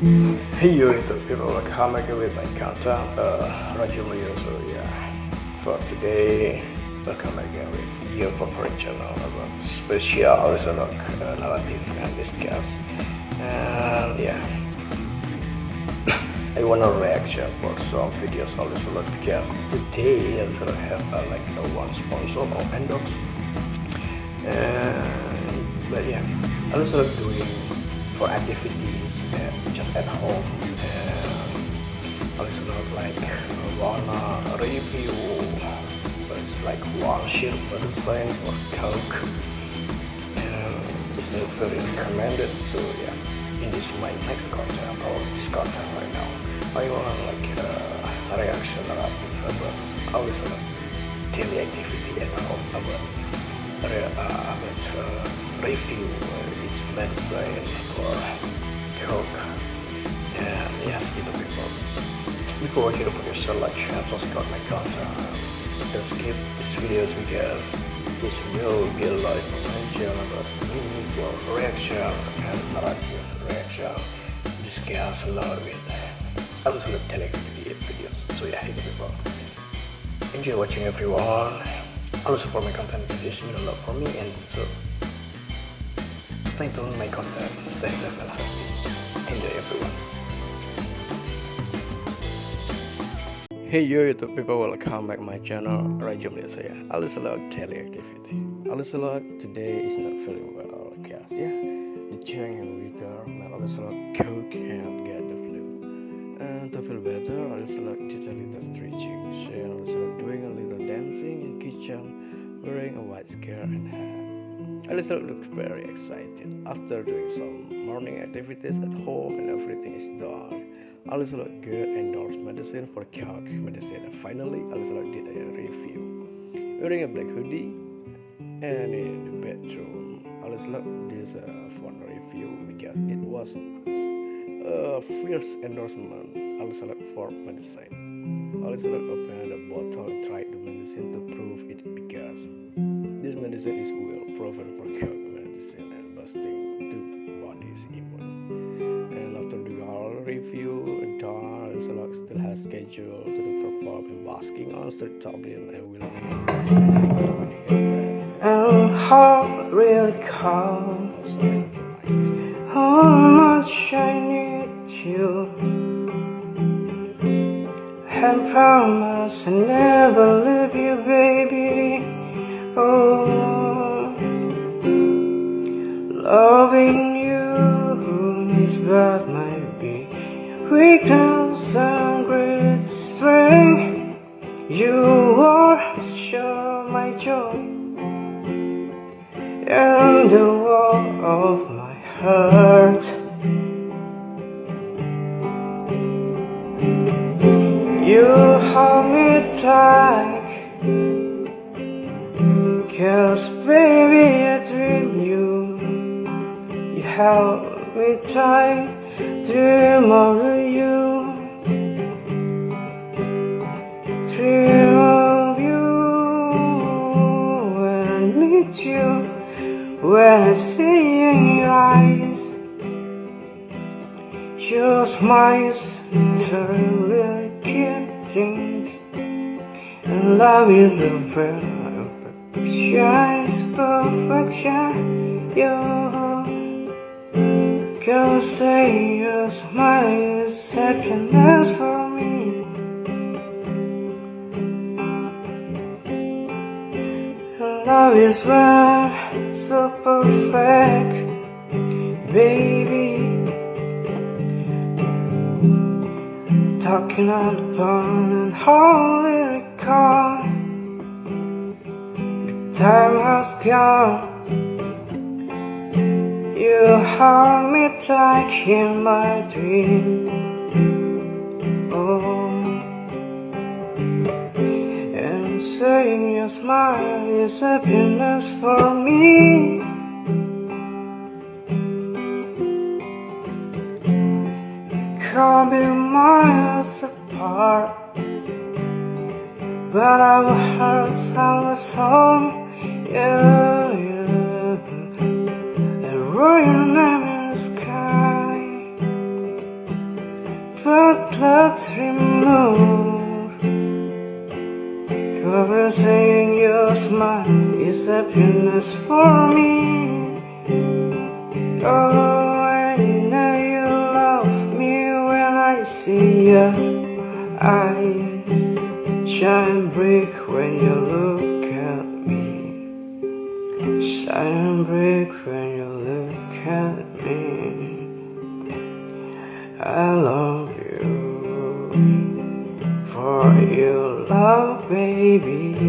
Hey yo YouTube people, welcome again with my content Rajulio. So yeah, for today, welcome again with your favorite channel about special AllieeesSherlockk narrative and discuss. And yeah, I wanna reaction for some videos AllieeesSherlockk because today I sort of have like no one sponsor or endorse. But yeah, AllieeesSherlockk doing for activities just at home, and also not like wanna review, but it's like one share percent or coke, and it's not very recommended. So yeah, in this my next content or this content right now, I want like a reaction narrative about also daily activity at home about review its medicine or coke. And yes, you people, before you put yourself like and subscribe my content, don't skip these videos because this will be a lot of potential about meaningful reaction and narrative reaction. Discuss a lot with also the television videos. So yeah, you people, enjoy watching everyone. Also for my content videos, you know, love for me, and so stay tuned my content. Stay safe and happy. Enjoy everyone. Hey yo YouTube people, welcome back my channel. Rajulio saya. AllieeesSherlockk daily activity. AllieeesSherlockk today is not feeling well because yeah, the change in weather made AllieeesSherlockk cook and get the flu. And to feel better, AllieeesSherlockk did a little stretching. She AllieeesSherlockk doing a little dancing in kitchen, wearing a white skirt and hat. AllieeesSherlockk looked very excited after doing some morning activities at home and everything is done. AllieeesSherlockk got endorsed medicine for cough medicine, and finally AllieeesSherlockk did a review. Wearing a black hoodie and in the bedroom, AllieeesSherlockk did a fun review because it was a first endorsement AllieeesSherlockk for medicine. AllieeesSherlockk opened the bottle and tried the medicine to prove it because this medicine is well proven for cough medicine and boosting the body's immune. And after the whole review done, AllieeesSherlockk still has schedule to perform in basking on Sir Toblin and will be. And how really counts how much I need you. And promise I never leave you, baby. Oh, loving you is what might be weakness and great strength. You are sure my joy and the wall of my heart. You hold me tight, 'cause baby I dream you. You held me tight, dream of you. Dream of you when I meet you, when I see in your eyes. Your smiles turn little cute things, and love is a perfection. Girl, say your smile is happiness for me. And love is so perfect, baby. Talking on the phone and holy recall. The time has gone. You hold me tight in my dream. Oh, and saying your smile is happiness for me. Can't be miles apart, but our hearts are home. Yeah, yeah. And royal name in the sky. clouds remove, cover saying your smile is happiness for me. Oh, I know you love me when I see your eyes shine bright when you look at me. Shine bright when you look at me. I love you for your love, baby.